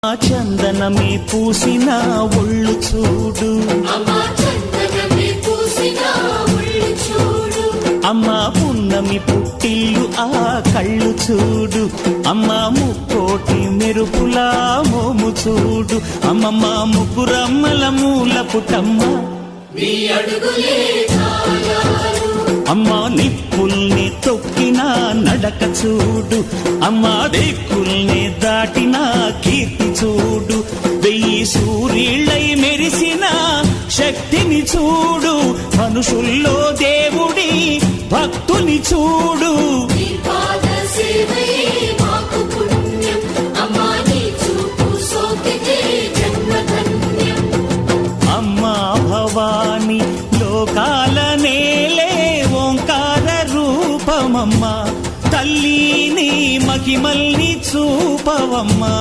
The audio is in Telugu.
చందనమే పూసిన ఒళ్ళు చూడు, అమ్మ పున్నమి పుట్టిల్లు ఆ కళ్ళు చూడు, అమ్మ ముక్కోటి మెరుపులా మోము చూడు, అమ్మమ్మ ముగ్గురమ్మల మూల పుట్టమ్మ అమ్మ నిప్పుల్ని తొక్కిన నడక చూడు, అమ్మ దిక్కుల్ని దాటిన కీర్తి చూడు, 1000 సూర్యుళ్ళై మెరిసిన శక్తిని చూడు, మనుషుల్లో దేవుడి భక్తుని చూడు. అమ్మా భవాని లోకాల నేలే ఓంకార రూపమమ్మా, తల్లిని మహిమల్ని చూపవమ్మా.